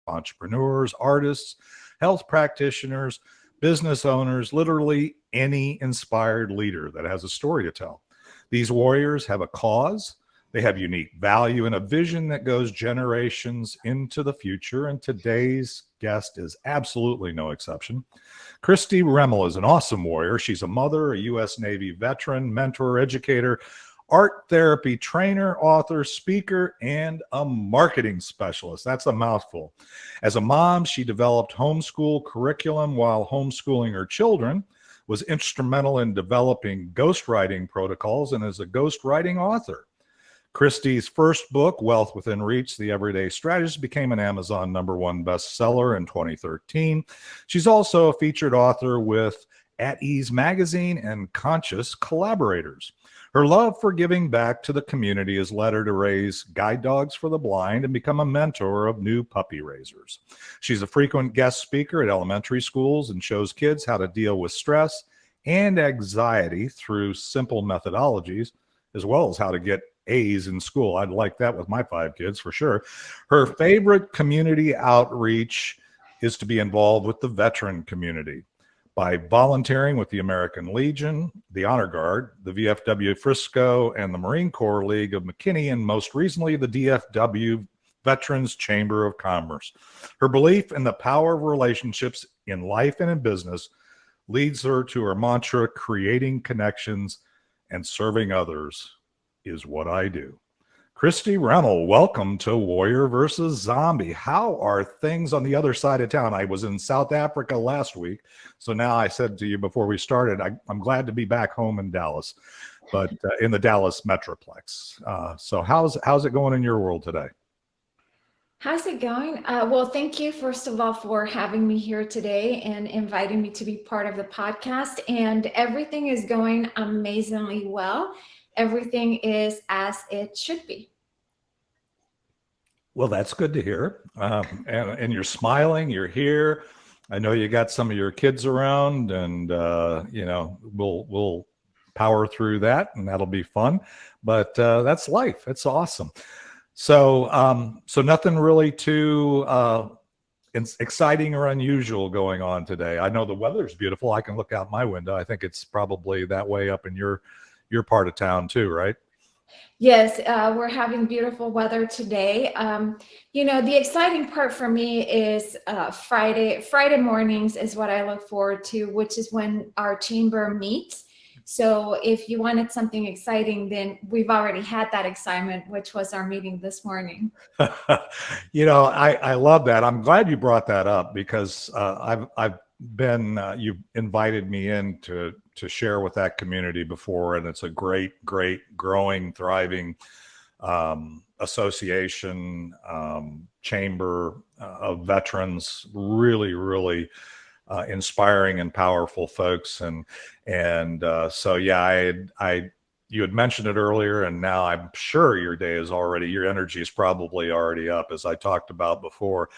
entrepreneurs, artists, health practitioners, business owners, literally any inspired leader that has a story to tell. These warriors have a cause, they have unique value, and a vision that goes generations into the future, and today's guest is absolutely no exception. Cristie Remmel is an awesome warrior. She's a mother, a U.S. Navy veteran, mentor, educator, art therapy trainer, author, speaker, and a marketing specialist. That's a mouthful. As a mom, she developed homeschool curriculum while homeschooling her children, was instrumental in developing ghostwriting protocols, and is a ghostwriting author. Cristie's first book, Wealth Within Reach, The Everyday Strategist, became an Amazon #1 bestseller in 2013. She's also a featured author with At Ease Magazine and Conscious Collaborators. Her love for giving back to the community has led her to raise guide dogs for the blind and become a mentor of new puppy raisers. She's a frequent guest speaker at elementary schools and shows kids how to deal with stress and anxiety through simple methodologies, as well as how to get A's in school. I'd like that with my 5 kids for sure. Her favorite community outreach is to be involved with the veteran community by volunteering with the American Legion, the Honor Guard, the VFW Frisco, and the Marine Corps League of McKinney, and most recently the DFW Veterans Chamber of Commerce. Her belief in the power of relationships in life and in business leads her to her mantra, creating connections and serving others is what I do. Cristie Remmel, welcome to Warrior versus Zombie. How are things on the other side of town? I was in South Africa last week, so now I said to you before we started, I'm glad to be back home in Dallas, but in the Dallas Metroplex. So how's it going in your world today? How's it going? Well, thank you, first of all, for having me here today and inviting me to be part of the podcast. And everything is going amazingly well. Everything is as it should be. Well, that's good to hear. And you're smiling, you're here. I know you got some of your kids around, and we'll power through that, and that'll be fun. But that's life. It's awesome. So nothing really too exciting or unusual going on today. I know the weather's beautiful. I can look out my window. I think it's probably that way up in your part of town too, right? Yes, we're having beautiful weather today. The exciting part for me is Friday mornings is what I look forward to, which is when our chamber meets. So if you wanted something exciting, then we've already had that excitement, which was our meeting this morning. I love that. I'm glad you brought that up because I've been you've invited me in to share with that community before, and it's a great growing, thriving association, chamber of veterans, really inspiring and powerful folks. So yeah, you had mentioned it earlier, and now I'm sure your energy is probably already up, as I talked about before.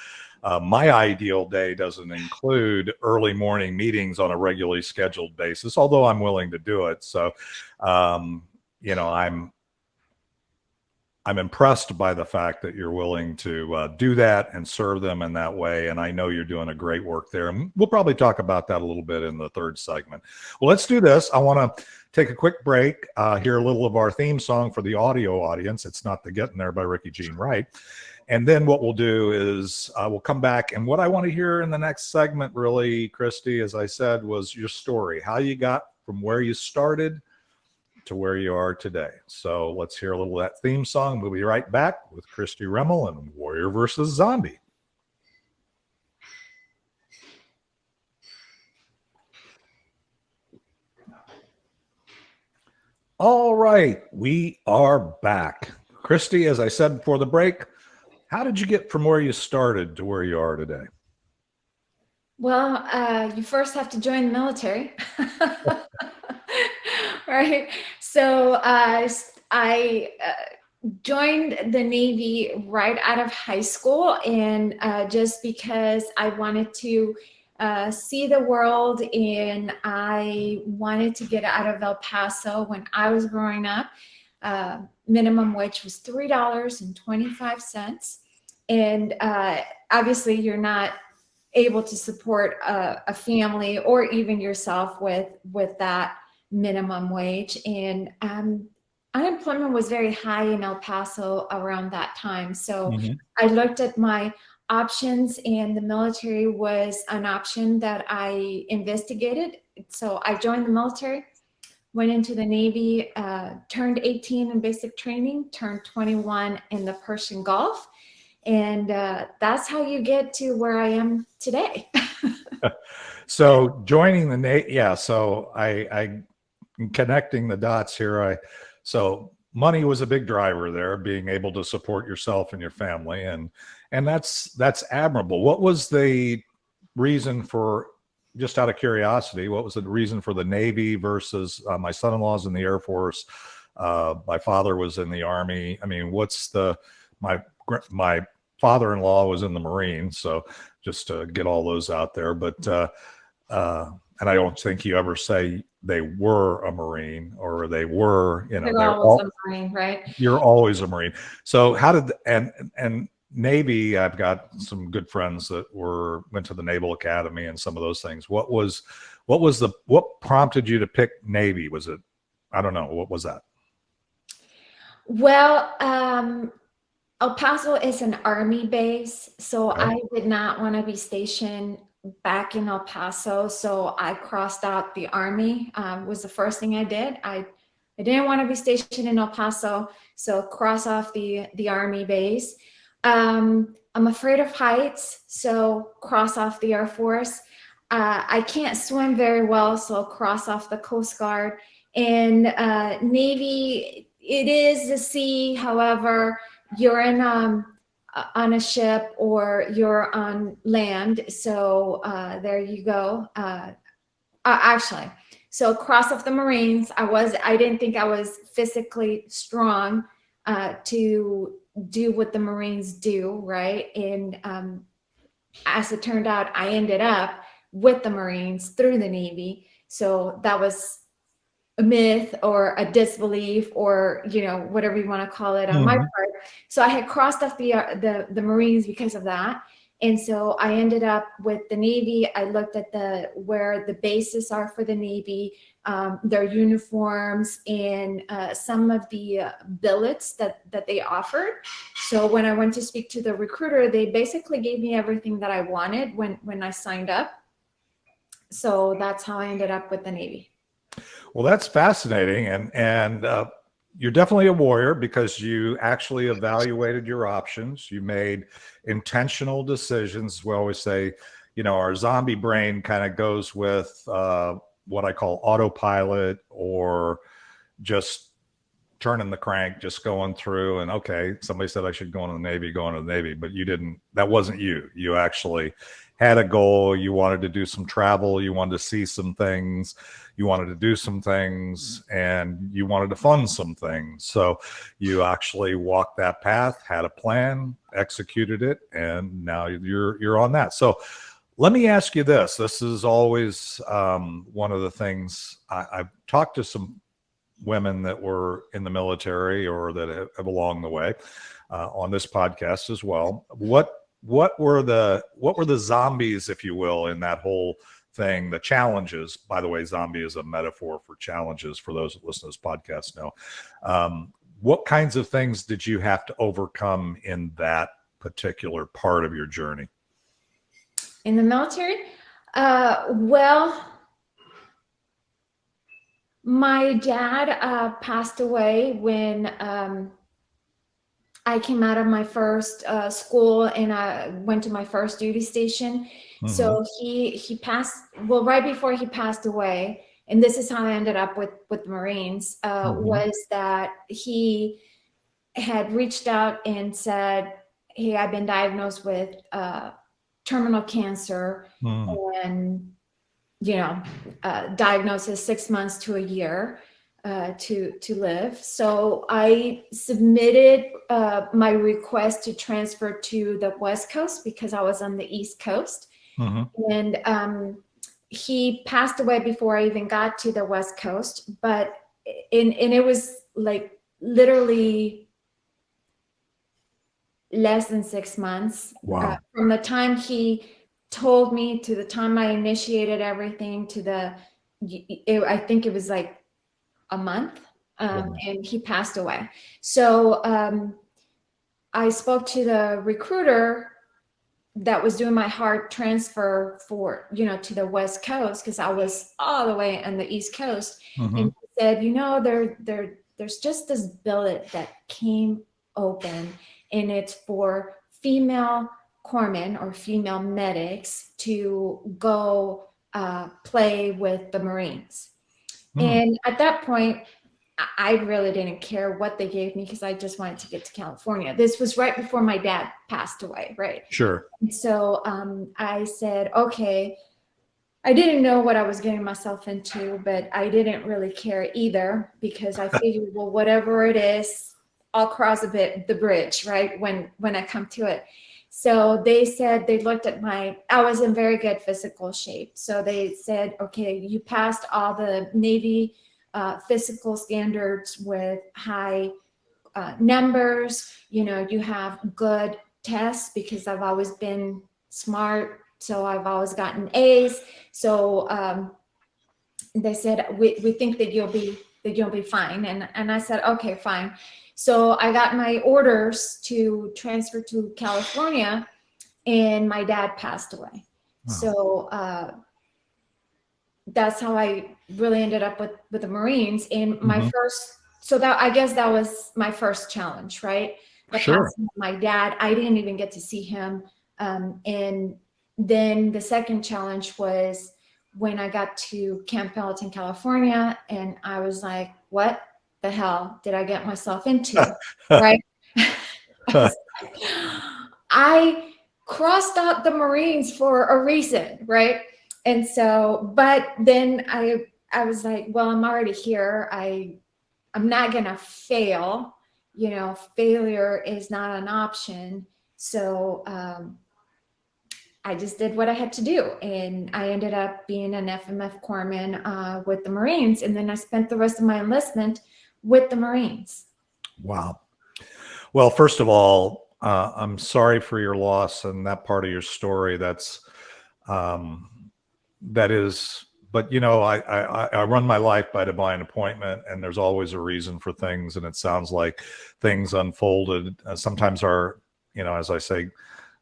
My ideal day doesn't include early morning meetings on a regularly scheduled basis, although I'm willing to do it. So, I'm impressed by the fact that you're willing to do that and serve them in that way. And I know you're doing a great work there. And we'll probably talk about that a little bit in the third segment. Well, let's do this. I want to take a quick break, hear a little of our theme song for the audio audience. It's Not the Getting There by Ricky Jean Wright. And then what we'll do is we'll come back. And what I want to hear in the next segment, really, Cristie, as I said, was your story, how you got from where you started to where you are today. So let's hear a little of that theme song. We'll be right back with Cristie Remmel and Warrior versus Zombie. All right, we are back. Cristie, as I said before the break, how did you get from where you started to where you are today? Well, you first have to join the military. Right. So I joined the Navy right out of high school, and just because I wanted to see the world, and I wanted to get out of El Paso. When I was growing up, minimum wage was $3.25. And obviously you're not able to support a family or even yourself with that minimum wage. And unemployment was very high in El Paso around that time. So I looked at my options, and the military was an option that I investigated. So I joined the military, went into the Navy, turned 18 in basic training, turned 21 in the Persian Gulf. And that's how you get to where I am today. So joining the Navy, yeah. So I connecting the dots here. So money was a big driver there, being able to support yourself and your family, and that's admirable. What was the reason for, just out of curiosity, what was the reason for the Navy versus my son-in-law's in the Air Force? My father was in the Army. I mean, my father-in-law was in the Marines, so just to get all those out there. But and I don't think you ever say they were a Marine or they were, They're always a Marine, right? You're always a Marine. So how did, and Navy, I've got some good friends that went to the Naval Academy and some of those things. What prompted you to pick Navy? Was it, I don't know, what was that? Well, El Paso is an Army base, so Okay. I did not want to be stationed back in El Paso. So I crossed out the Army, was the first thing I did. I didn't want to be stationed in El Paso, so cross off the Army base. I'm afraid of heights, so cross off the Air Force. I can't swim very well, so cross off the Coast Guard. And Navy, it is the sea. However, you're in on a ship or you're on land. So there you go. Actually, so cross off the Marines. I didn't think I was physically strong to do what the Marines do, right? And as it turned out, I ended up with the Marines through the Navy. So that was a myth or a disbelief, or whatever you want to call it on my part. So I had crossed off the Marines because of that. And so I ended up with the Navy. I looked at where the bases are for the Navy, their uniforms, and some of the billets that they offered. So when I went to speak to the recruiter, they basically gave me everything that I wanted when I signed up. So that's how I ended up with the Navy. Well, that's fascinating. And you're definitely a warrior because you actually evaluated your options. You made intentional decisions. We always say, our zombie brain kind of goes with what I call autopilot, or just turning the crank, just going through, and okay, somebody said I should go into the Navy, but you didn't. That wasn't you. You actually had a goal. You wanted to do some travel. You wanted to see some things. You wanted to do some things, and you wanted to fund some things. So you actually walked that path, had a plan, executed it, and now you're on that. So let me ask you this. This is always one of the things I've talked to some women that were in the military or that have along the way on this podcast as well. What were the zombies, if you will, in that whole thing, the challenges? By the way, zombie is a metaphor for challenges, for those that listen to this podcast know. What kinds of things did you have to overcome in that particular part of your journey? In the military? Well, my dad passed away when I came out of my first school, and I went to my first duty station. So he passed, well, right before he passed away, and this is how I ended up with the Marines, was that he had reached out and said, hey, I've been diagnosed with terminal cancer, and diagnosis 6 months to a year to live. So I submitted my request to transfer to the West Coast because I was on the East Coast. And he passed away before I even got to the West Coast. But and it was like literally less than 6 months. Wow. From the time he told me to the time I initiated everything to I think it was like a month, Wow. and he passed away. So I spoke to the recruiter that was doing my heart transfer for, to the West Coast, because I was all the way on the East Coast. Mm-hmm. And he said, there's just this billet that came open, and it's for female corpsmen or female medics to go play with the Marines. And at that point, I really didn't care what they gave me, because I just wanted to get to California. This was right before my dad passed away, right? Sure. And so I said, okay. I didn't know what I was getting myself into, but I didn't really care either, because I figured, well, whatever it is, I'll cross the bridge, right, when I come to it. So they said, they looked at I was in very good physical shape. So they said, okay, you passed all the Navy physical standards with high numbers. You have good tests, because I've always been smart. So I've always gotten A's. So they said, we think that you'll be fine. And I said, okay, fine. So I got my orders to transfer to California, and my dad passed away. Wow. So that's how I really ended up with the Marines. And my first, I guess that was my first challenge, right? The passing of my dad. I didn't even get to see him. And then the second challenge was when I got to Camp Pendleton, California, and I was like, what the hell did I get myself into? Right? I crossed out the Marines for a reason, right? And so, but then I was like, well, I'm already here. I'm not going to fail. Failure is not an option. So I just did what I had to do. And I ended up being an FMF corpsman with the Marines. And then I spent the rest of my enlistment with the Marines. Wow. Well, first of all, I'm sorry for your loss and that part of your story. That is, but I run my life by divine appointment, and there's always a reason for things. And it sounds like things unfolded. Sometimes as I say,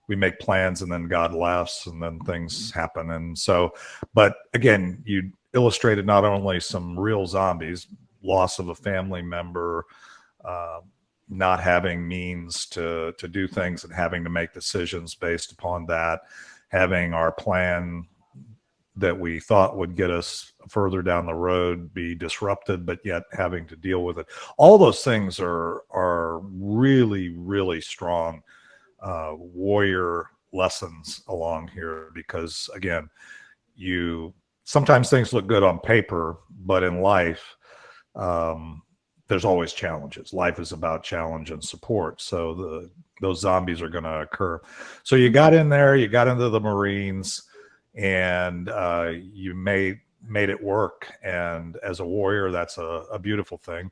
we make plans and then God laughs and then things happen. And so, but again, you illustrated not only some real zombies, loss of a family member, not having means to do things and having to make decisions based upon that, having our plan that we thought would get us further down the road be disrupted, but yet having to deal with it. All those things are really, really strong warrior lessons along here, because again, sometimes things look good on paper, but in life, there's always challenges. Life is about challenge and support. So those zombies are going to occur. So you got in there, you got into the Marines, and you made it work. And as a warrior, that's a beautiful thing.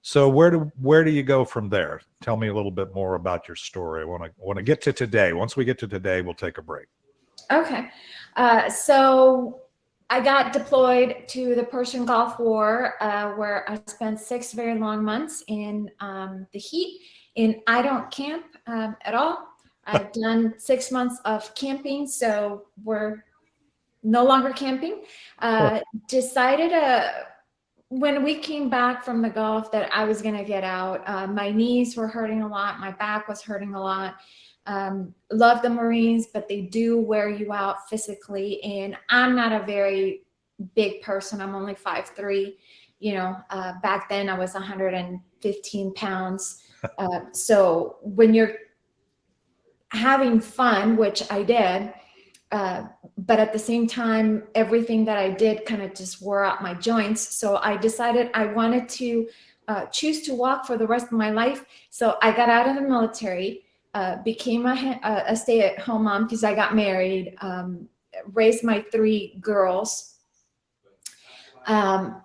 So where do you go from there? Tell me a little bit more about your story. I want to get to today. Once we get to today, we'll take a break. Okay. So I got deployed to the Persian Gulf War, where I spent 6 very long months in the heat. And I don't camp at all. I've done 6 months of camping, so we're no longer camping. Decided when we came back from the Gulf that I was going to get out. My knees were hurting a lot. My back was hurting a lot. Love the Marines, but they do wear you out physically. And I'm not a very big person. I'm only 5'3". Back then I was 115 pounds. So when you're having fun, which I did, but at the same time, everything that I did kind of just wore out my joints. So I decided I wanted to choose to walk for the rest of my life. So I got out of the military, became a stay-at-home mom because I got married, raised my 3 girls. And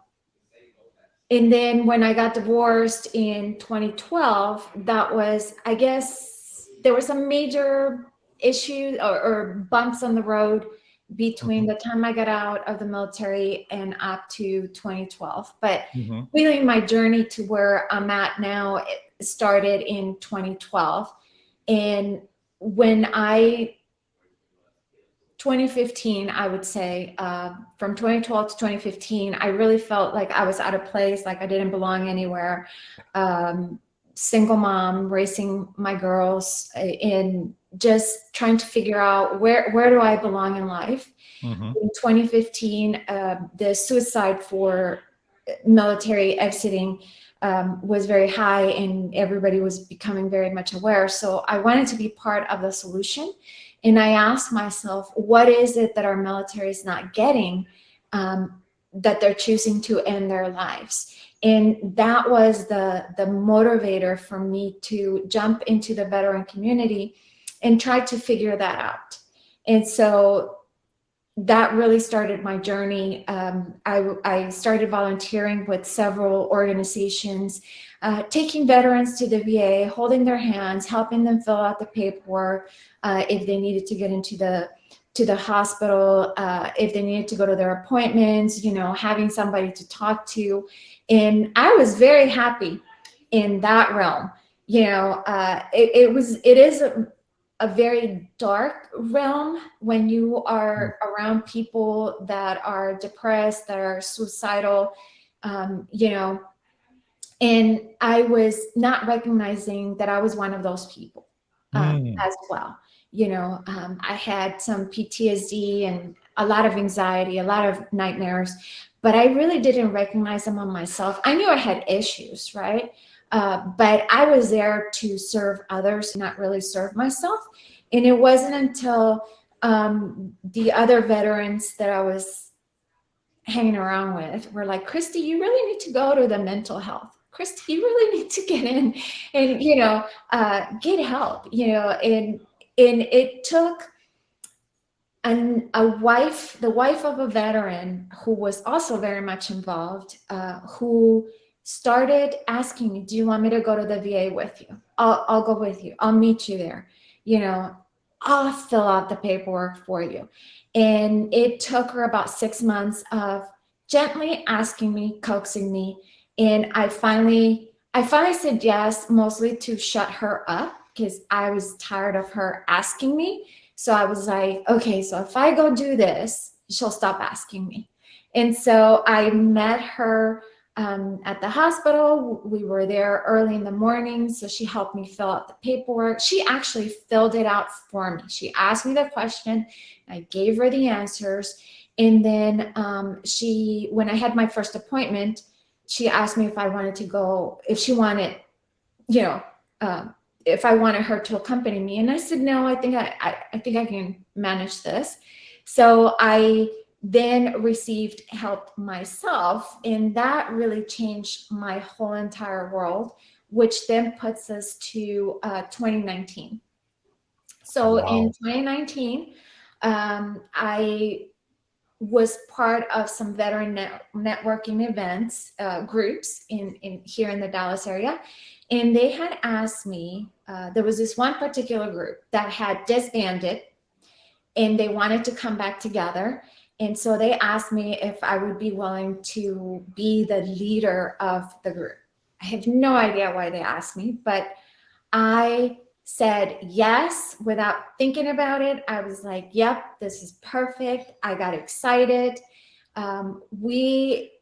then when I got divorced in 2012, that was, I guess, there were some major issues or bumps on the road between the time I got out of the military and up to 2012. But really my journey to where I'm at now, it started in 2012. And when 2015, I would say, from 2012 to 2015, I really felt like I was out of place, like I didn't belong anywhere. Single mom, raising my girls, and just trying to figure out where do I belong in life. In 2015, the suicide for military exiting was very high, and everybody was becoming very much aware. So I wanted to be part of the solution. And I asked myself, what is it that our military is not getting, that they're choosing to end their lives? And that was the motivator for me to jump into the veteran community and try to figure that out. And so that really started my journey. I started volunteering with several organizations, taking veterans to the VA, holding their hands, helping them fill out the paperwork, if they needed to get into the hospital, if they needed to go to their appointments, having somebody to talk to. And I was very happy in that realm. It is a very dark realm when you are around people that are depressed, that are suicidal, and I was not recognizing that I was one of those people as well. I had some PTSD and a lot of anxiety, a lot of nightmares, but I really didn't recognize them on myself. I knew I had issues, right? But I was there to serve others, not really serve myself. And it wasn't until the other veterans that I was hanging around with were like, Cristie, you really need to go to the mental health. Cristie, you really need to get in and, get help, and it took the wife of a veteran who was also very much involved, who started asking me, do you want me to go to the VA with you? I'll go with you. I'll meet you there. I'll fill out the paperwork for you. And it took her about 6 months of gently asking me, coaxing me. And I finally said yes, mostly to shut her up because I was tired of her asking me. So I was like, okay, so if I go do this, she'll stop asking me. And so I met her at the hospital. We were there early in the morning, so she helped me fill out the paperwork. She actually filled it out for me. She asked me the question, I gave her the answers, and then when I had my first appointment, she asked me if I wanted to go, if she wanted, if I wanted her to accompany me, and I said no. I think I can manage this. So I then received help myself, and that really changed my whole entire world, which then puts us to 2019. So wow. In 2019, I was part of some veteran networking events, groups here in the Dallas area, and they had asked me, there was this one particular group that had disbanded, and they wanted to come back together. And so they asked me if I would be willing to be the leader of the group. I have no idea why they asked me, but I said yes without thinking about it. I was like, yep, this is perfect. I got excited. We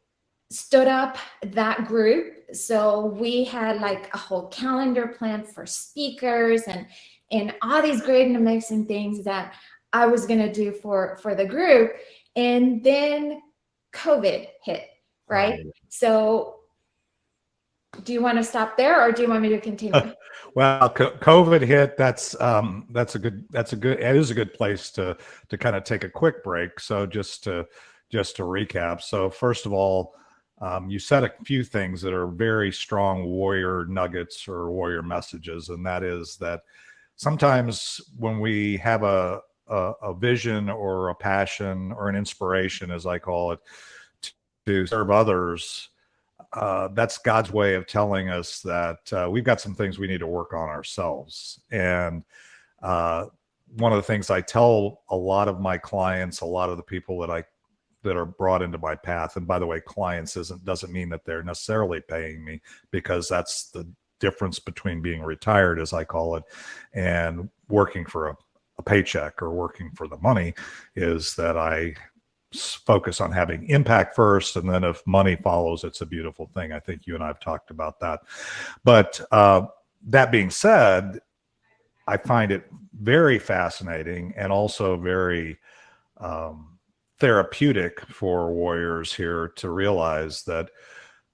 stood up that group. So we had like a whole calendar planned for speakers and all these great and amazing things that I was going to do for the group. And then COVID hit, right? So do you want to stop there, or do you want me to continue? Well, COVID hit. It is a good place to kind of take a quick break. So just to recap. So first of all, you said a few things that are very strong warrior nuggets or warrior messages. And that is that sometimes when we have a vision or a passion or an inspiration, as I call it, to serve others, that's God's way of telling us that we've got some things we need to work on ourselves. And one of the things I tell a lot of my clients, a lot of the people that are brought into my path, and by the way, clients doesn't mean that they're necessarily paying me, because that's the difference between being retired, as I call it, and working for a paycheck or working for the money, is that I focus on having impact first, and then if money follows, it's a beautiful thing. I think you and I have talked about that. But that being said, I find it very fascinating and also very therapeutic for warriors here to realize that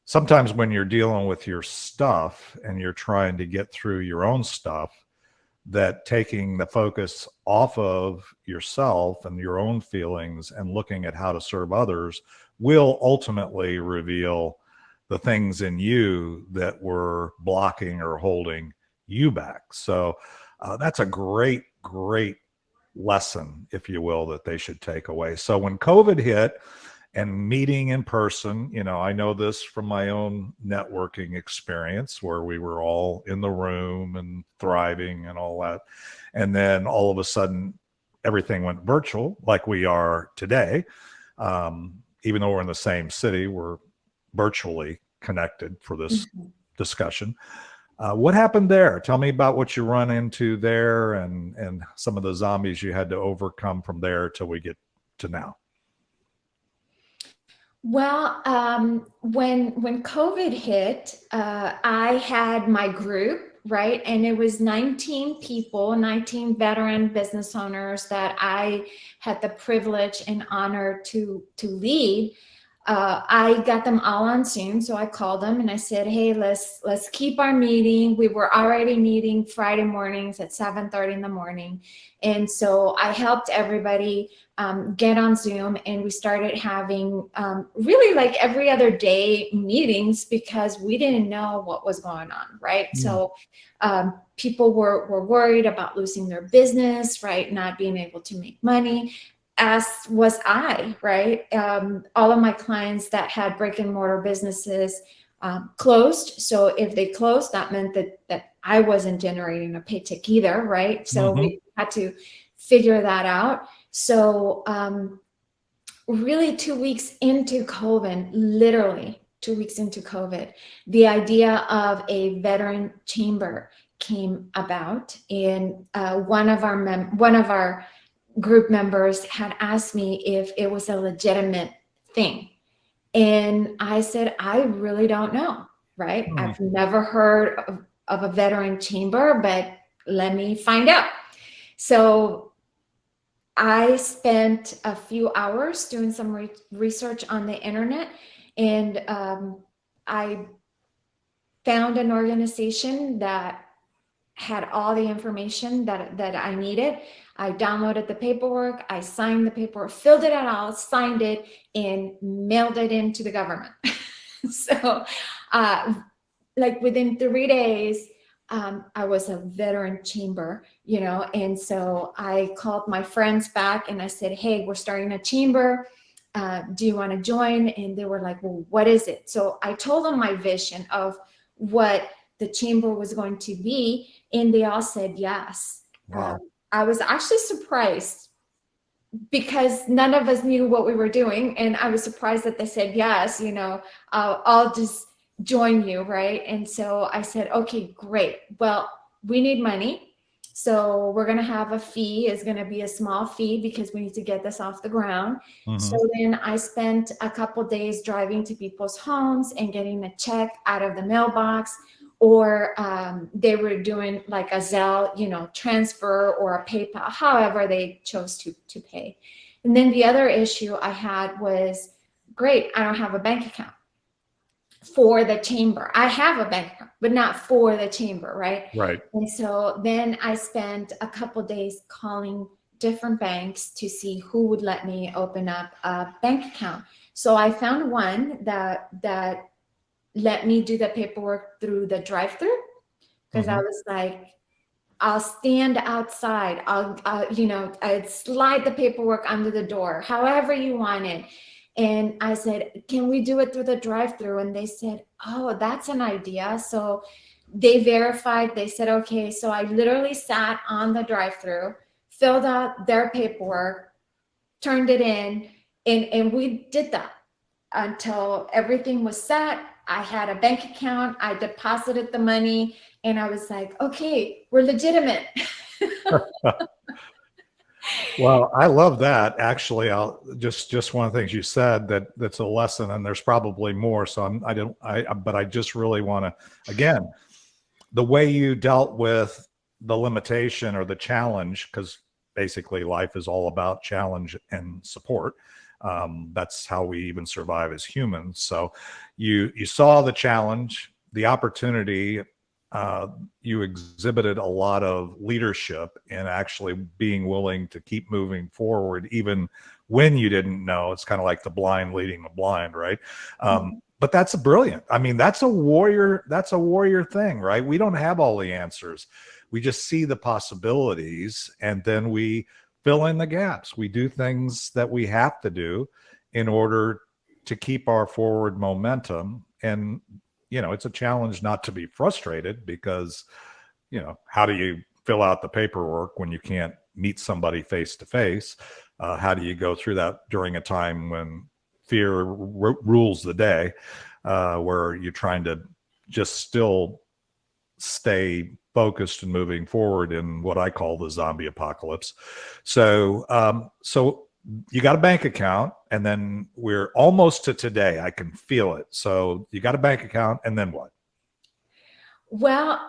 sometimes when you're dealing with your stuff and you're trying to get through your own stuff, that taking the focus off of yourself and your own feelings and looking at how to serve others will ultimately reveal the things in you that were blocking or holding you back. So that's a great lesson, if you will, that they should take away. So when COVID hit and meeting in person, I know this from my own networking experience where we were all in the room and thriving and all that. And then all of a sudden, everything went virtual like we are today. Even though we're in the same city, we're virtually connected for this discussion. What happened there? Tell me about what you run into there and some of the zombies you had to overcome from there till we get to now. Well, when COVID hit, I had my group, right? And it was 19 people, 19 veteran business owners that I had the privilege and honor to lead. I got them all on Zoom. So I called them and I said, hey, let's keep our meeting. We were already meeting Friday mornings at 7:30 in the morning. And so I helped everybody get on Zoom, and we started having really like every other day meetings because we didn't know what was going on, right? So people were worried about losing their business, right? Not being able to make money, as was I, right? All of my clients that had brick and mortar businesses closed. So if they closed, that meant that I wasn't generating a paycheck either, right? So we had to figure that out. So really 2 weeks into COVID, literally 2 weeks into COVID, the idea of a veteran chamber came about. And one of our group members had asked me if it was a legitimate thing. And I said, I really don't know, right? I've never heard of a veteran chamber, but let me find out. So I spent a few hours doing some research on the internet, and I found an organization that had all the information that I needed. I downloaded the paperwork, I signed the paperwork, filled it out, signed it, and mailed it into the government. So like within 3 days, I was a veteran chamber, and so I called my friends back and I said, hey, we're starting a chamber. Do you want to join? And they were like, well, what is it? So I told them my vision of what the chamber was going to be, and they all said yes. Wow. I was actually surprised because none of us knew what we were doing, and I was surprised that they said yes. I'll just join you, right? And so I said, okay, great. Well, we need money, so we're gonna have a fee. It's gonna be a small fee because we need to get this off the ground. So then I spent a couple days driving to people's homes and getting a check out of the mailbox, or they were doing like a Zelle, transfer, or a PayPal, however they chose to pay. And then the other issue I had was, great, I don't have a bank account for the chamber. I have a bank account, but not for the chamber, right? Right. And so then I spent a couple days calling different banks to see who would let me open up a bank account. So I found one that let me do the paperwork through the drive-thru, because I was like, I'll stand outside. I'd slide the paperwork under the door, however you want it. And I said, can we do it through the drive-through? And they said, oh, that's an idea. So they verified, they said, okay. So I literally sat on the drive-through, filled out their paperwork, turned it in, and we did that until everything was set. I had a bank account, I deposited the money, and I was like, okay, we're legitimate. Well, I love that. Actually, I'll just one of the things you said that's a lesson, and there's probably more. So but I just really want to, again, the way you dealt with the limitation or the challenge, because basically life is all about challenge and support. That's how we even survive as humans. So you saw the challenge, the opportunity. You exhibited a lot of leadership in actually being willing to keep moving forward, even when you didn't know. It's kind of like the blind leading the blind, right? But that's brilliant. I mean, that's a warrior thing, right? We don't have all the answers. We just see the possibilities, and then we fill in the gaps. We do things that we have to do in order to keep our forward momentum. And it's a challenge not to be frustrated, because, how do you fill out the paperwork when you can't meet somebody face to face? How do you go through that during a time when fear rules the day, where you're trying to just still stay focused and moving forward in what I call the zombie apocalypse? So you got a bank account, and then we're almost to today. I can feel it. So you got a bank account, and then what? Well,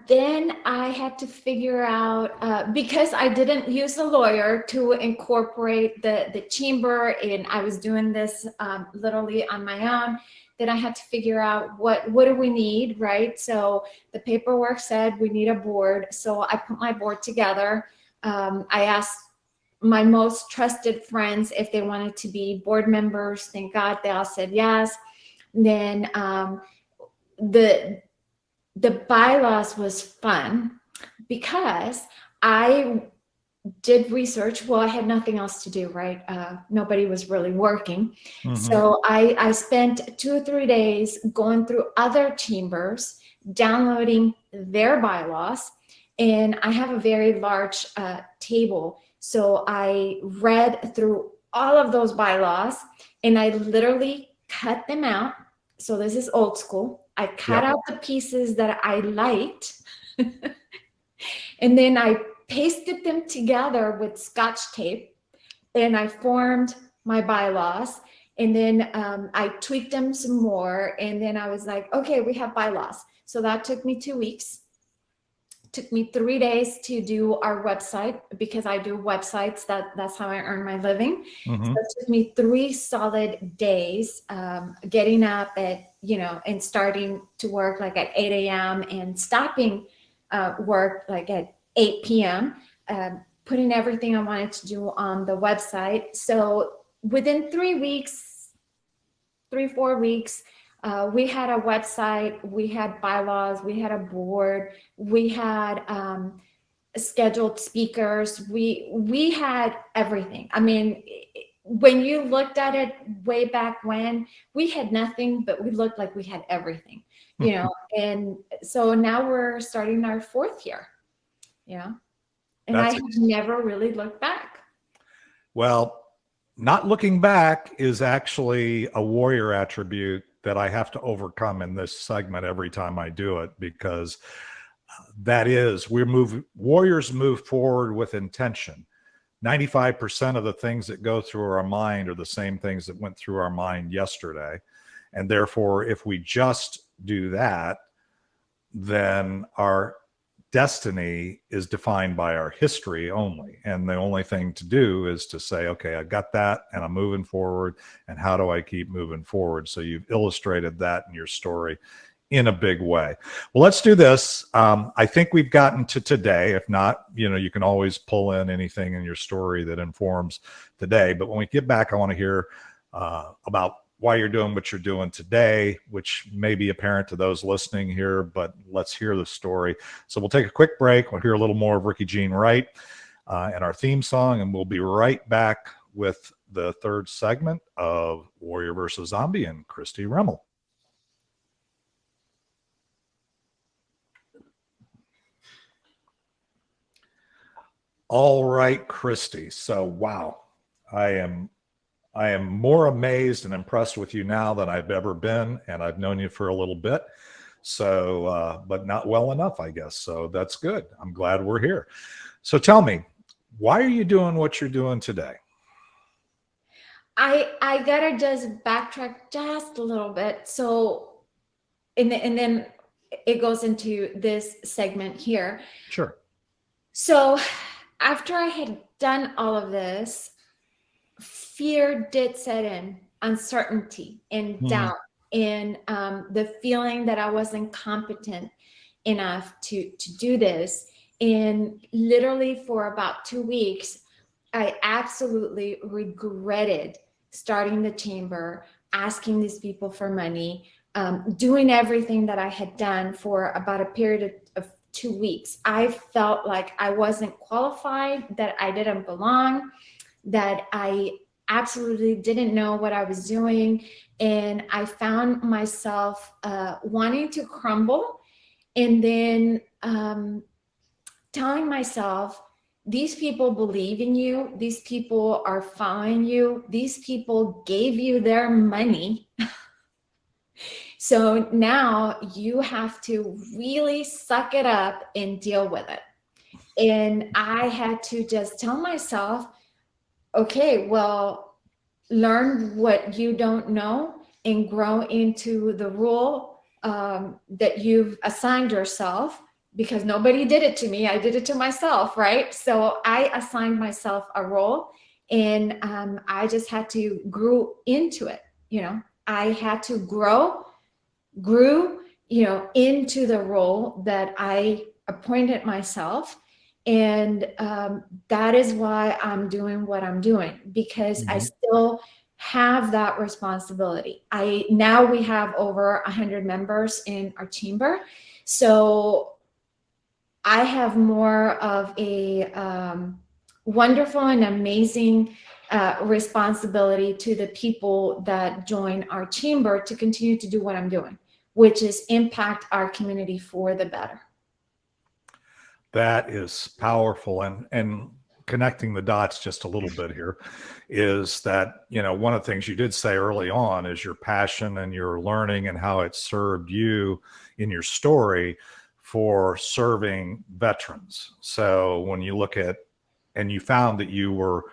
then I had to figure out, because I didn't use a lawyer to incorporate the chamber, and I was doing this literally on my own. Then I had to figure out what do we need, right? So the paperwork said we need a board. So I put my board together. I asked my most trusted friends if they wanted to be board members. Thank God they all said yes. Then the bylaws was fun because I did research. Well, I had nothing else to do, right? Nobody was really working. So I spent 2 or 3 days going through other chambers, downloading their bylaws. And I have a very large table. So I read through all of those bylaws, and I literally cut them out. So this is old school. I cut out the pieces that I liked, and then I pasted them together with Scotch tape, and I formed my bylaws. And then I tweaked them some more, and then I was like, okay, we have bylaws. So that took me 2 weeks. Took me 3 days to do our website, because I do websites. That's how I earn my living. So it took me 3 solid days, getting up at, and starting to work like at 8 a.m. and stopping work like at 8 p.m., putting everything I wanted to do on the website. So within 3 weeks, 3-4 weeks, we had a website, we had bylaws, we had a board, we had scheduled speakers, we had everything. I mean, when you looked at it way back when, we had nothing, but we looked like we had everything, and so now we're starting our 4th year, and I have never really looked back. Well, not looking back is actually a warrior attribute that I have to overcome in this segment every time I do it, because warriors move forward with intention. 95% of the things that go through our mind are the same things that went through our mind yesterday. And therefore, if we just do that, then our destiny is defined by our history only. And the only thing to do is to say, okay, I got that and I'm moving forward. And how do I keep moving forward? So you've illustrated that in your story in a big way. Well, let's do this. I think we've gotten to today. If not, you can always pull in anything in your story that informs today. But when we get back, I want to hear about why you're doing what you're doing today, which may be apparent to those listening here, but let's hear the story. So we'll take a quick break. We'll hear a little more of Ricky Jean Wright and our theme song, and we'll be right back with the third segment of Warrior versus Zombie and Cristie Remmel. All right, Cristie. So, wow, I am more amazed and impressed with you now than I've ever been, and I've known you for a little bit. So, but not well enough, I guess. So that's good. I'm glad we're here. So tell me, why are you doing what you're doing today? I gotta just backtrack just a little bit. So, and then it goes into this segment here. Sure. So after I had done all of this, fear did set in, uncertainty and doubt, and the feeling that I wasn't competent enough to do this. And literally for about 2 weeks, I absolutely regretted starting the chamber, asking these people for money, doing everything that I had done for about a period of 2 weeks. I felt like I wasn't qualified, that I didn't belong, that I absolutely didn't know what I was doing. And I found myself wanting to crumble, and then telling myself, these people believe in you. These people are following you. These people gave you their money. So now you have to really suck it up and deal with it. And I had to just tell myself, okay, well, learn what you don't know and grow into the role that you've assigned yourself, because nobody did it to me. I did it to myself, right? So I assigned myself a role, and I just had to grow into it. I had to grew, into the role that I appointed myself. And that is why I'm doing what I'm doing, because I still have that responsibility. Now we have over 100 members in our chamber. So I have more of a wonderful and amazing responsibility to the people that join our chamber to continue to do what I'm doing, which is impact our community for the better. That is powerful. And connecting the dots just a little bit here is that, one of the things you did say early on is your passion and your learning and how it served you in your story for serving veterans. So when you look at, and you found that you were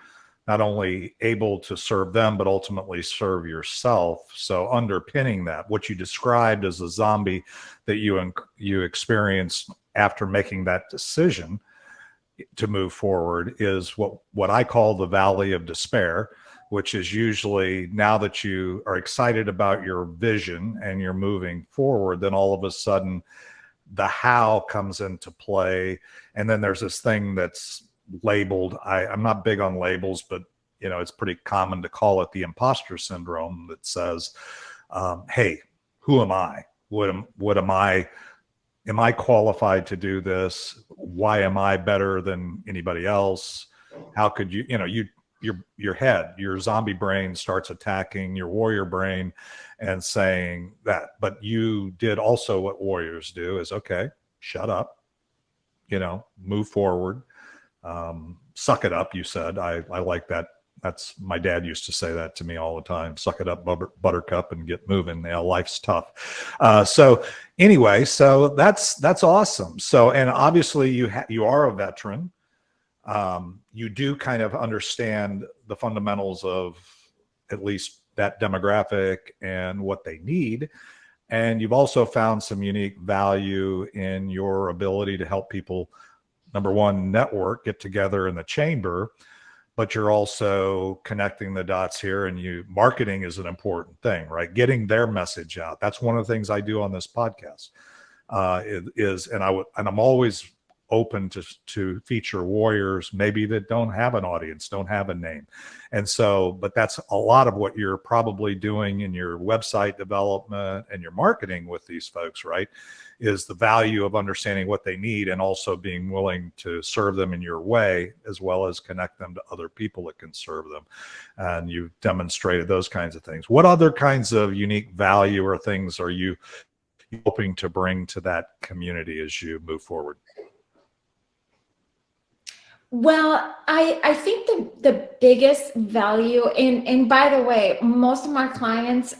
not only able to serve them, but ultimately serve yourself. So underpinning that, what you described as a zombie that you experienced after making that decision to move forward is what I call the valley of despair, which is usually, now that you are excited about your vision and you're moving forward, then all of a sudden the how comes into play. And then there's this thing that's labeled, I'm not big on labels, but it's pretty common to call it the imposter syndrome, that says, hey, who am I? What am I? Am I qualified to do this? Why am I better than anybody else? How could your head, your zombie brain starts attacking your warrior brain and saying that. But you did also what warriors do, is, okay, shut up, move forward, suck it up. You said, I like that. That's, my dad used to say that to me all the time. Suck it up, buttercup, and get moving. Life's tough. So anyway, so that's awesome. So, and obviously you are a veteran. You do kind of understand the fundamentals of at least that demographic and what they need. And you've also found some unique value in your ability to help people, number one, network, get together in the chamber, but you're also connecting the dots here, and marketing is an important thing, right? Getting their message out. That's one of the things I do on this podcast, and I'm always open to feature warriors maybe that don't have an audience, don't have a name. And so, but that's a lot of what you're probably doing in your website development and your marketing with these folks, right? Is the value of understanding what they need and also being willing to serve them in your way, as well as connect them to other people that can serve them. And you've demonstrated those kinds of things. What other kinds of unique value or things are you hoping to bring to that community as you move forward? Well, I think the biggest value, and by the way, most of my clients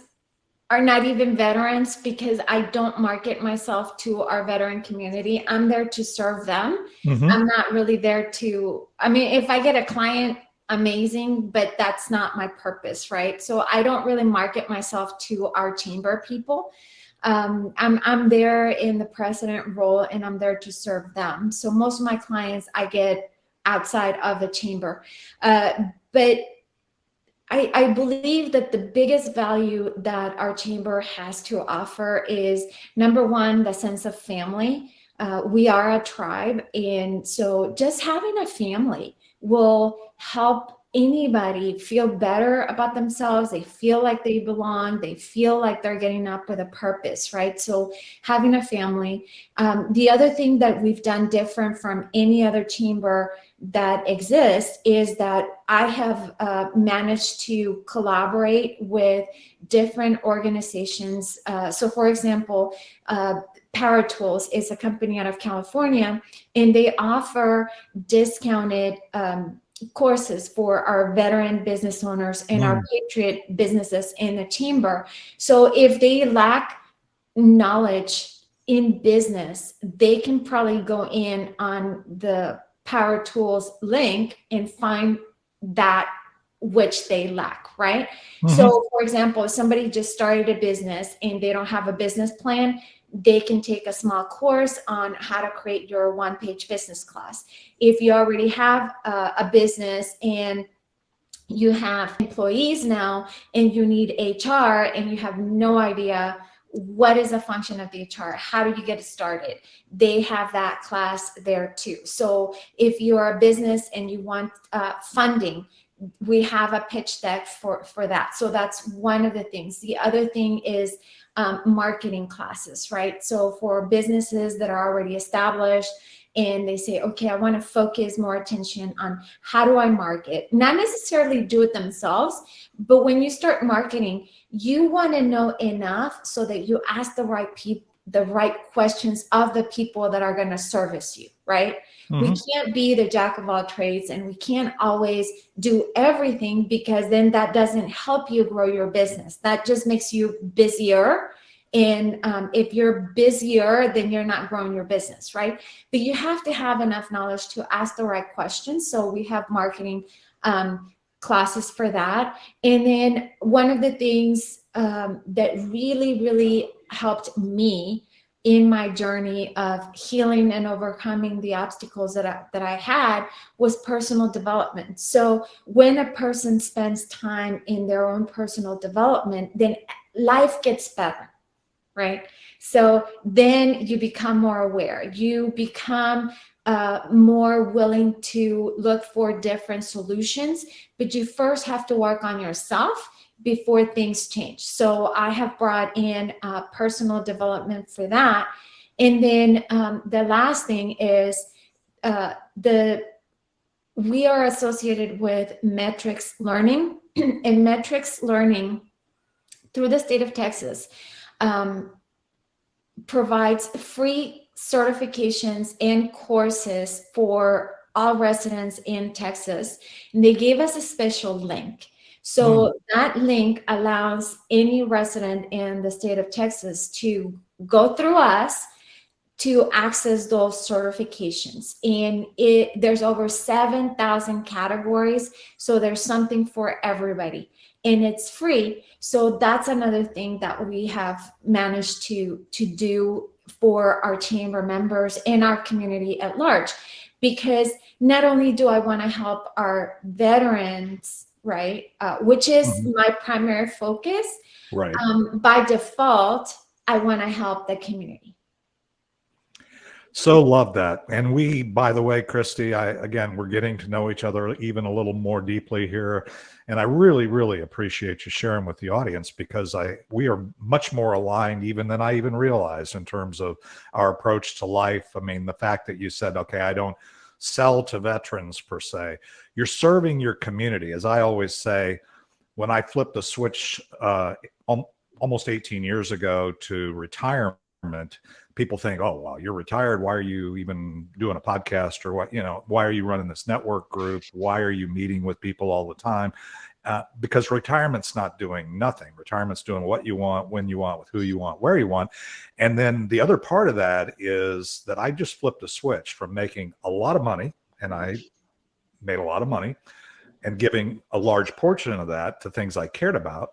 are not even veterans because I don't market myself to our veteran community. I'm there to serve them. I'm not really there to, I mean, if I get a client, amazing, but that's not my purpose, right? So I don't really market myself to our chamber people. I'm there in the president role and I'm there to serve them. So most of my clients I get outside of the chamber. But I believe that the biggest value that our chamber has to offer is, number one, the sense of family. We are a tribe. And so just having a family will help anybody feel better about themselves. They feel like they belong. They feel like they're getting up with a purpose, right? So having a family. The other thing that we've done different from any other chamber that exists is that I have managed to collaborate with different organizations. So for example, Power Tools is a company out of California, and they offer discounted courses for our veteran business owners and our patriot businesses in the chamber. So if they lack knowledge in business, they can probably go in on the Power Tools link and find that which they lack, right? So for example, if somebody just started a business and they don't have a business plan, they can take a small course on how to create your one-page business class. If you already have a business and you have employees now and you need HR and you have no idea what is the function of the HR, how do you get it started, they have that class there too. So if you are a business and you want funding, we have a pitch deck for that. So that's one of the things. The other thing is marketing classes, right? So for businesses that are already established and they say, okay, I want to focus more attention on how do I market, not necessarily do it themselves, but when you start marketing, you want to know enough so that you ask the right people, the right questions of the people that are going to service you, right? We can't be the jack of all trades and we can't always do everything, because then that doesn't help you grow your business. That just makes you busier. And if you're busier, then you're not growing your business, right? But you have to have enough knowledge to ask the right questions. So we have marketing classes for that. And then one of the things that really helped me in my journey of healing and overcoming the obstacles that I had was personal development. So when a person spends time in their own personal development, then life gets better, right? So then you become more aware. You become more willing to look for different solutions, but you first have to work on yourself before things change. So I have brought in personal development for that. And then the last thing is we are associated with metrics learning, and metrics learning through the state of Texas provides free certifications and courses for all residents in Texas. And they gave us a special link. So that link allows any resident in the state of Texas to go through us to access those certifications. And there's over 7,000 categories. So there's something for everybody. And it's free. So that's another thing that we have managed to do for our chamber members and our community at large. Because not only do I want to help our veterans, right, which is my primary focus, right? By default, I want to help the community. So love that. And we, by the way, Cristie, again, we're getting to know each other even a little more deeply here. And I really, really appreciate you sharing with the audience, because we are much more aligned even than I even realized in terms of our approach to life. I mean, the fact that you said, okay, I don't sell to veterans per se. You're serving your community. As I always say, when I flipped the switch almost 18 years ago to retirement, people think, oh, well, you're retired. Why are you even doing a podcast, or what, why are you running this network group? Why are you meeting with people all the time? Because retirement's not doing nothing. Retirement's doing what you want, when you want, with who you want, where you want. And then the other part of that is that I just flipped a switch from making a lot of money, and I made a lot of money, and giving a large portion of that to things I cared about,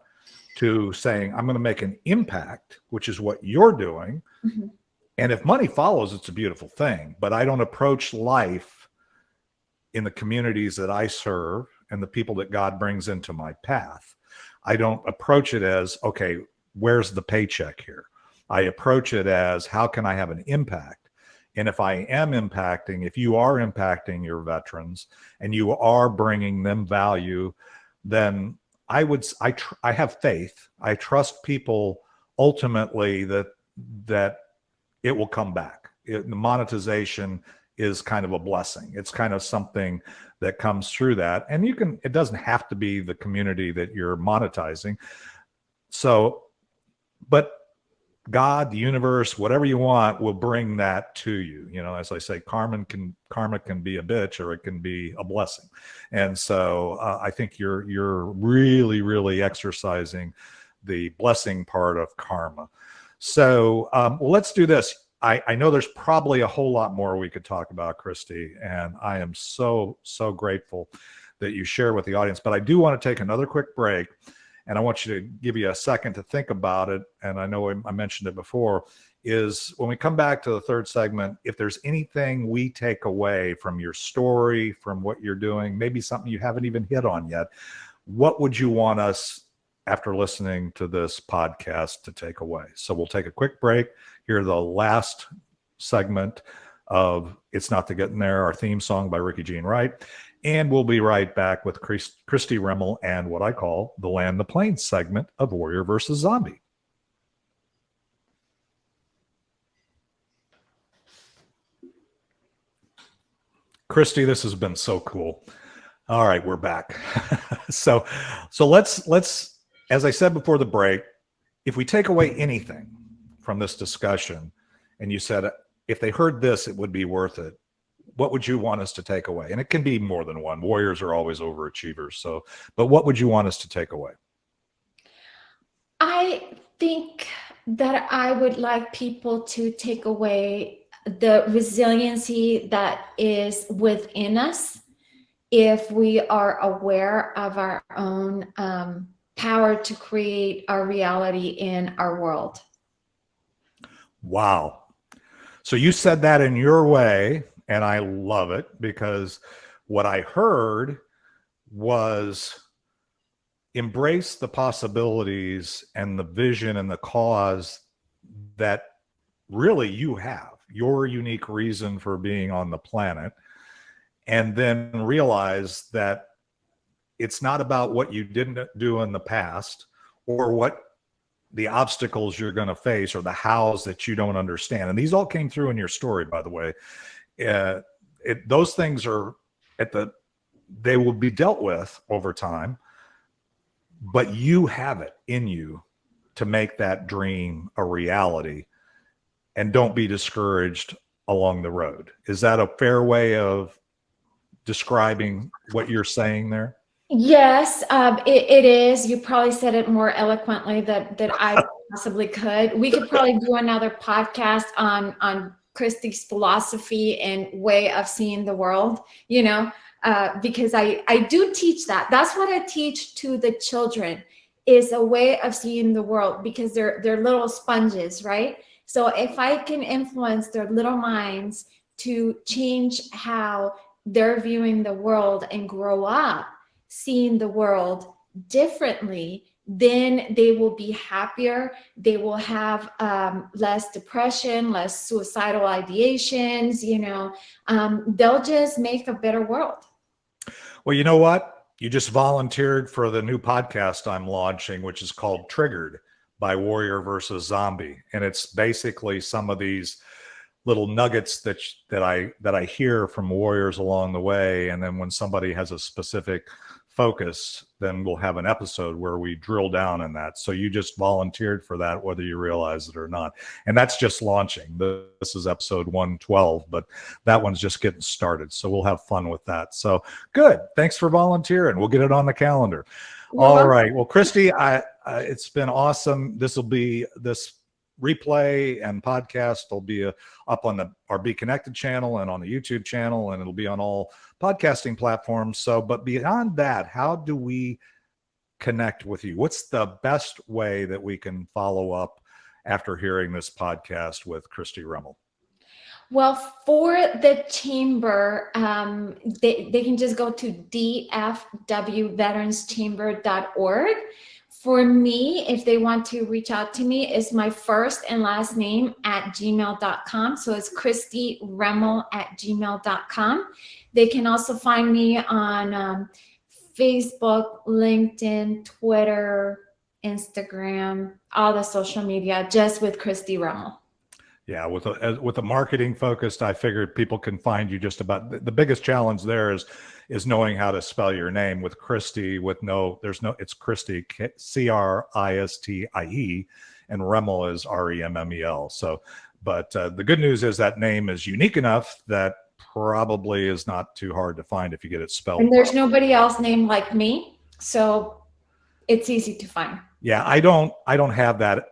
to saying, I'm going to make an impact, which is what you're doing. Mm-hmm. And if money follows, it's a beautiful thing. But I don't approach life in the communities that I serve and the people that God brings into my path. I don't approach it as, okay, where's the paycheck here? I approach it as, how can I have an impact? And if I am impacting, if you are impacting your veterans and you are bringing them value, then I have faith. I trust people ultimately that it will come back. The monetization is kind of a blessing. It's kind of something that comes through that. And it doesn't have to be the community that you're monetizing. So, but God, the universe, whatever you want, will bring that to you. As I say, karma can be a bitch, or it can be a blessing. And so I think you're really, really exercising the blessing part of karma. So let's do this. I know there's probably a whole lot more we could talk about, Cristie, and I am so grateful that you share with the audience. But I do want to take another quick break, and I want you to give you a second to think about it. And I know I mentioned it before, is when we come back to the third segment, if there's anything we take away from your story, from what you're doing, maybe something you haven't even hit on yet, what would you want us, after listening to this podcast, to take away? So we'll take a quick break. Hear the last segment of It's Not to Get in There, our theme song by Ricky Jean Wright. And we'll be right back with Cristie Remmel and what I call the Land the Plains segment of Warrior versus Zombie. Cristie, this has been so cool. All right, we're back. So let's, as I said before the break, if we take away anything from this discussion, and you said, if they heard this, it would be worth it, what would you want us to take away? And it can be more than one. Warriors are always overachievers. But what would you want us to take away? I think that I would like people to take away the resiliency that is within us if we are aware of our own power to create our reality in our world. Wow. So you said that in your way, and I love it, because what I heard was embrace the possibilities and the vision and the cause that really you have, your unique reason for being on the planet, and then realize that it's not about what you didn't do in the past, or what the obstacles you're going to face, or the hows that you don't understand. And these all came through in your story, by the way. Those things are they will be dealt with over time, but you have it in you to make that dream a reality, and don't be discouraged along the road. Is that a fair way of describing what you're saying there? Yes, it is. You probably said it more eloquently than I possibly could. We could probably do another podcast on Cristie's philosophy and way of seeing the world, because I do teach that. That's what I teach to the children, is a way of seeing the world, because they're little sponges, right? So if I can influence their little minds to change how they're viewing the world and grow up seeing the world differently, then they will be happier. They will have less depression, less suicidal ideations, they'll just make a better world. Well, you know what? You just volunteered for the new podcast I'm launching, which is called Triggered by Warrior versus Zombie. And it's basically some of these little nuggets that I hear from warriors along the way. And then when somebody has a specific focus, then we'll have an episode where we drill down in that. So you just volunteered for that, whether you realize it or not. And that's just launching. This is episode 112, but that one's just getting started. So we'll have fun with that. So good. Thanks for volunteering. We'll get it on the calendar. All right. Well, Cristie, it's been awesome. This replay and podcast will be up on our Be Connected channel and on the YouTube channel, and it'll be on all podcasting platforms. So, but beyond that, how do we connect with you? What's the best way that we can follow up after hearing this podcast with Cristie Remmel? Well, for the chamber, they can just go to dfwveteranschamber.org. For me, if they want to reach out to me, it's my first and last name @gmail.com. So it's CristieRemmel@gmail.com. They can also find me on Facebook, LinkedIn, Twitter, Instagram, all the social media, just with Cristie Remmel. Yeah, with a marketing focused, I figured people can find you just about. The biggest challenge there is knowing how to spell your name. With Cristie, it's Cristie, Cristie, and Remmel is Remmel. So, but the good news is that name is unique enough that probably is not too hard to find if you get it spelled. And there's nobody else named like me, so it's easy to find. Yeah, I don't have that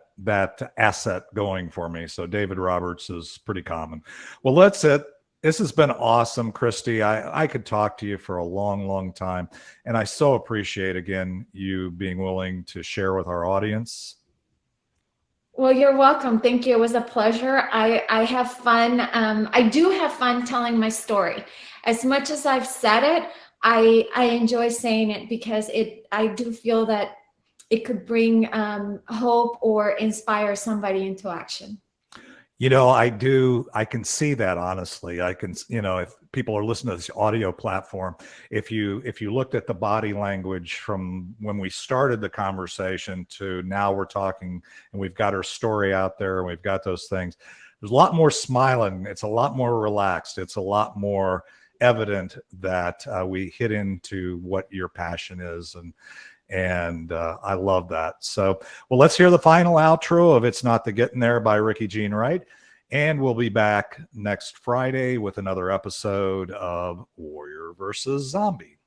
asset going for me. So David Roberts is pretty common. Well, that's it. This has been awesome, Cristie. I could talk to you for a long, long time. And I so appreciate, again, you being willing to share with our audience. Well, you're welcome. Thank you. It was a pleasure. I have fun. I do have fun telling my story. As much as I've said it, I enjoy saying it because I do feel that it could bring hope or inspire somebody into action. I can see that, honestly. I can, if people are listening to this audio platform, if you looked at the body language from when we started the conversation to now we're talking and we've got our story out there and we've got those things, there's a lot more smiling. It's a lot more relaxed. It's a lot more evident that we hit into what your passion is. And I love that. So, well, let's hear the final outro of It's Not the Getting There by Ricky Jean Wright. And we'll be back next Friday with another episode of Warrior versus Zombie.